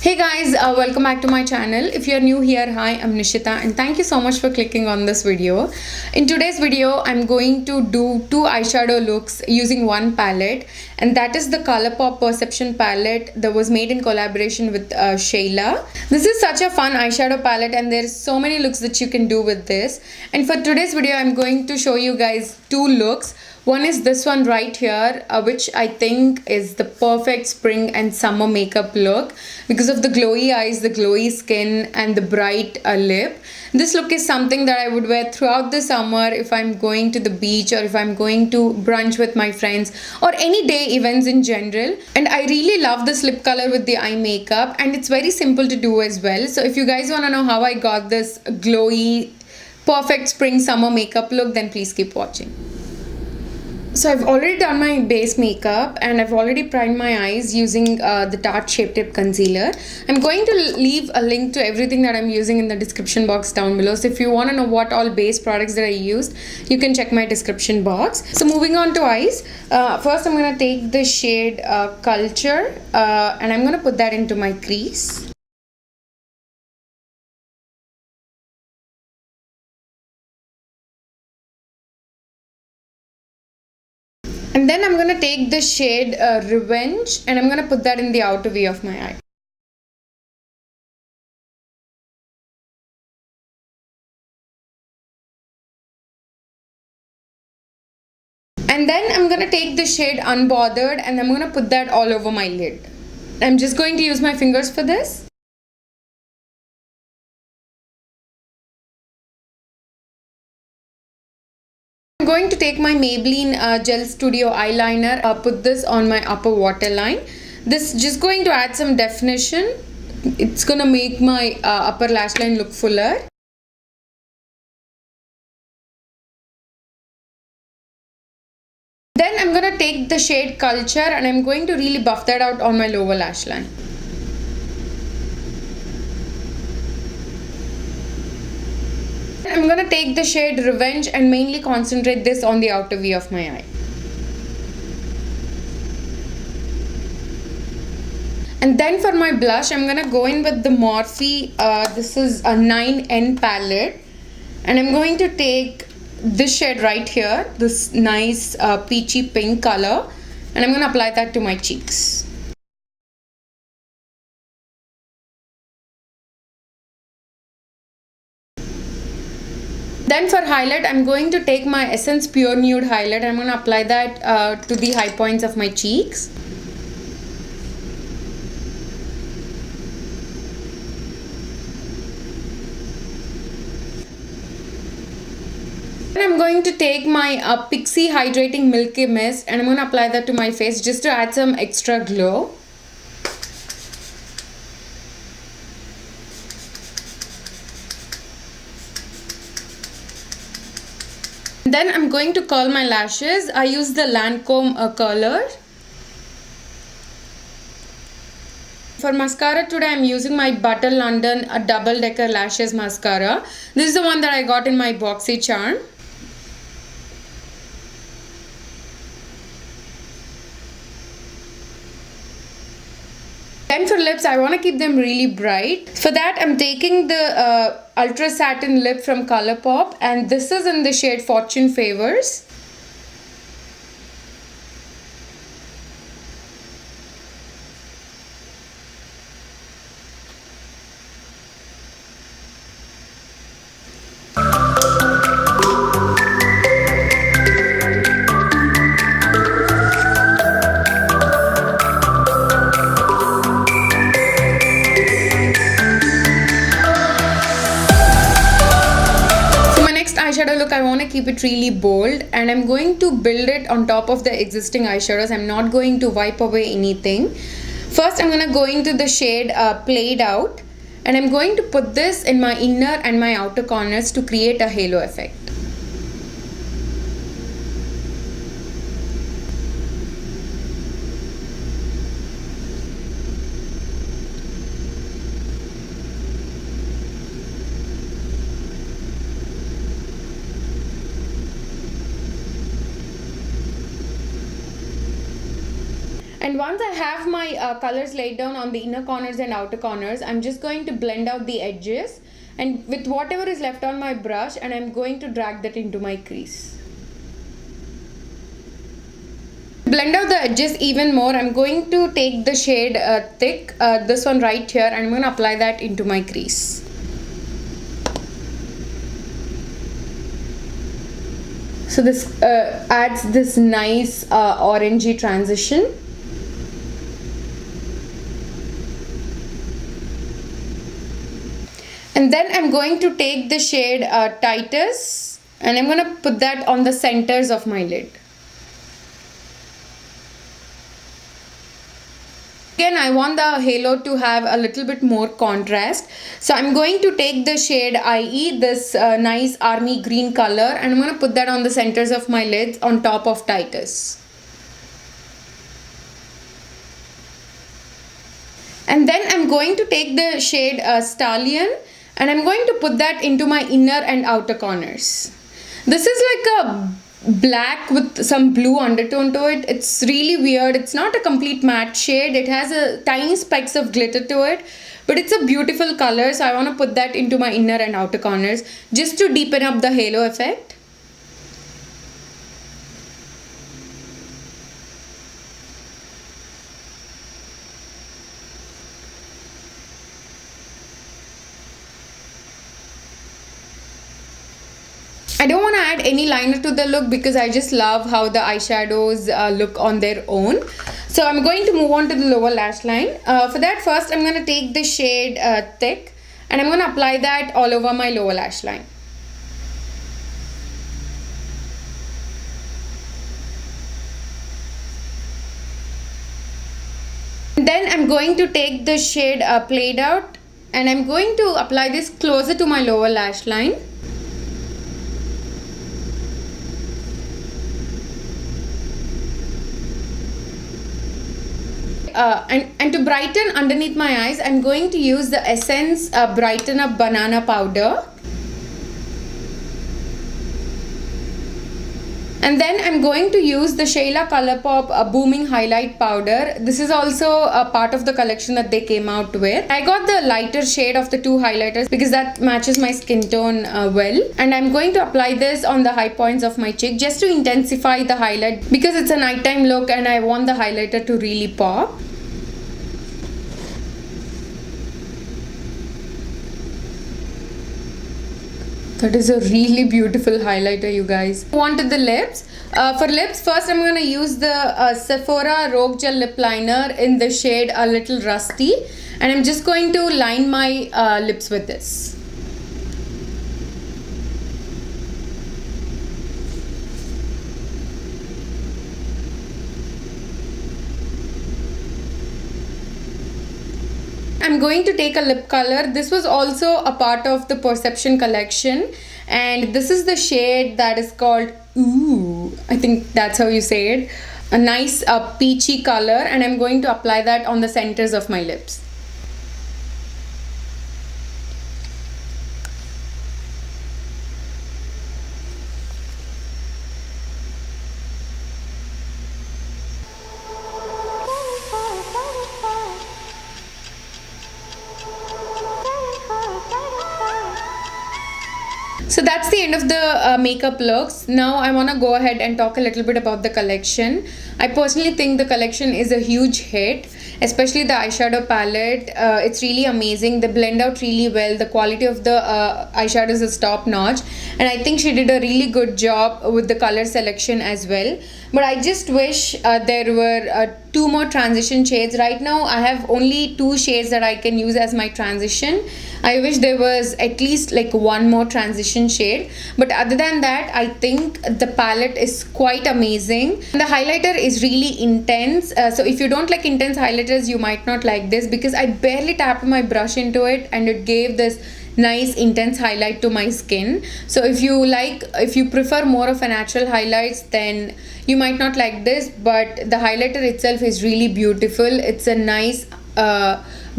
Hey guys, welcome back to my channel. If you're new here, hi, I'm Nishitha and thank you so much for clicking on this video. In today's video, I'm going to do two eyeshadow looks using one palette, and that is the Colourpop Perception palette that was made in collaboration with Shayla. This is such a fun eyeshadow palette and there's so many looks that you can do with this. And for today's video, I'm going to show you guys two looks. One is this one right here, which I think is the perfect spring and summer makeup look because of the glowy eyes, the glowy skin and the bright lip. This look is something that I would wear throughout the summer if I'm going to the beach or if I'm going to brunch with my friends or any day events in general. And I really love this lip color with the eye makeup, and it's very simple to do as well. So if you guys want to know how I got this glowy perfect spring summer makeup look, then please keep watching. So I've already done my base makeup and I've already primed my eyes using the Tarte Shape Tape Concealer. I'm going to leave a link to everything that I'm using in the description box down below. So if you want to know what all base products that I used, you can check my description box. So moving on to eyes, first I'm going to take the shade Culture and I'm going to put that into my crease. And then I'm going to take the shade Revenge and I'm going to put that in the outer V of my eye. And then I'm going to take the shade Unbothered and I'm going to put that all over my lid. I'm just going to use my fingers for this. I'm going to take my Maybelline Gel Studio eyeliner, put this on my upper waterline. This is just going to add some definition. It's going to make my upper lash line look fuller. Then I'm going to take the shade Culture and I'm going to really buff that out on my lower lash line. I'm going to take the shade Revenge and mainly concentrate this on the outer V of my eye. And then for my blush, I'm going to go in with the Morphe, this is a 9N palette. And I'm going to take this shade right here, this nice peachy pink color. And I'm going to apply that to my cheeks. Then for highlight, I'm going to take my Essence Pure Nude highlight. I'm going to apply that to the high points of my cheeks. Then I'm going to take my Pixie Hydrating Milky Mist and I'm going to apply that to my face just to add some extra glow. Then I'm going to curl my lashes. I use the Lancome curler. For mascara today, I'm using my Butter London Double Decker Lashes Mascara. This is the one that I got in my Boxy Charm. Then for lips, I want to keep them really bright. For that, I'm taking the Ultra Satin Lip from Colourpop and this is in the shade Fortune Favors. Eyeshadow look, I want to keep it really bold and I'm going to build it on top of the existing eyeshadows. I'm not going to wipe away anything. First, I'm going to go into the shade Played Out and I'm going to put this in my inner and my outer corners to create a halo effect. And once I have my colors laid down on the inner corners and outer corners, I'm just going to blend out the edges and with whatever is left on my brush, and I'm going to drag that into my crease. Blend out the edges even more. I'm going to take the shade Thick, this one right here, and I'm going to apply that into my crease. So this adds this nice orangey transition. And then I'm going to take the shade Titus, and I'm going to put that on the centers of my lid. Again, I want the halo to have a little bit more contrast. So I'm going to take the shade IE, this nice army green color, and I'm going to put that on the centers of my lids on top of Titus. And then I'm going to take the shade Stallion, and I'm going to put that into my inner and outer corners. This is like a black with some blue undertone to it. It's really weird. It's not a complete matte shade. It has a tiny specks of glitter to it, but it's a beautiful color. So I want to put that into my inner and outer corners just to deepen up the halo effect. I don't want to add any liner to the look because I just love how the eyeshadows look on their own. So I'm going to move on to the lower lash line. For that, first I'm going to take the shade Thick, and I'm going to apply that all over my lower lash line. And then I'm going to take the shade Played Out, and I'm going to apply this closer to my lower lash line. And to brighten underneath my eyes, I'm going to use the Essence Brighten Up Banana Powder. And then I'm going to use the Shayla Colourpop Booming Highlight Powder. This is also a part of the collection that they came out with. I got the lighter shade of the two highlighters because that matches my skin tone well. And I'm going to apply this on the high points of my cheek just to intensify the highlight because it's a nighttime look and I want the highlighter to really pop. That is a really beautiful highlighter, you guys. On to the lips. For lips, first I'm going to use the Sephora Rogue Gel Lip Liner in the shade A Little Rusty. And I'm just going to line my lips with this. I'm going to take a lip color. This was also a part of the Perception collection, and this is the shade that is called Ooh, I think that's how you say it. A nice peachy color, and I'm going to apply that on the centers of my lips. So that's the end of the makeup looks. Now I want to go ahead and talk a little bit about the collection. I personally think the collection is a huge hit, especially the eyeshadow palette. It's really amazing. They blend out really well. The quality of the eyeshadows is top notch, and I think she did a really good job with the color selection as well. But I just wish there were 2 more transition shades. Right now I have only 2 shades that I can use as my transition. I wish there was at least like 1 more transition shade, but other than that I think the palette is quite amazing. The highlighter is really intense, so if you don't like intense highlighters you might not like this, because I barely tapped my brush into it and it gave this nice intense highlight to my skin. So if you prefer more of a natural highlights, then you might not like this, but the highlighter itself is really beautiful. It's a nice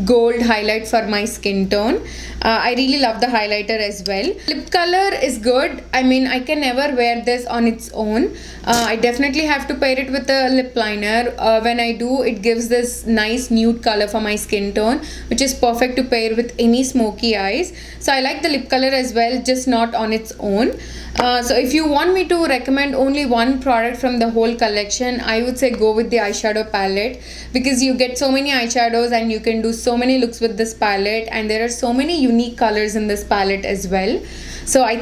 gold highlight for my skin tone. I really love the highlighter as well. Lip color is good. I mean, I can never wear this on its own. I definitely have to pair it with a lip liner. When I do, it gives this nice nude color for my skin tone, which is perfect to pair with any smoky eyes. So I like the lip color as well, just not on its own. So if you want me to recommend only one product from the whole collection, I would say go with the eyeshadow palette, because you get so many eyeshadows and you can do so many looks with this palette, and there are so many unique colors in this palette as well. So I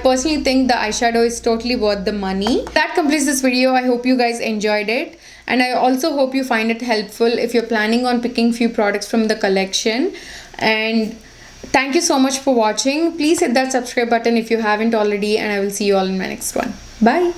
personally think the eyeshadow is totally worth the money. That completes this video. I hope you guys enjoyed it, and I also hope you find it helpful if you're planning on picking few products from the collection. And thank you so much for watching. Please hit that subscribe button if you haven't already, and I will see you all in my next one. Bye.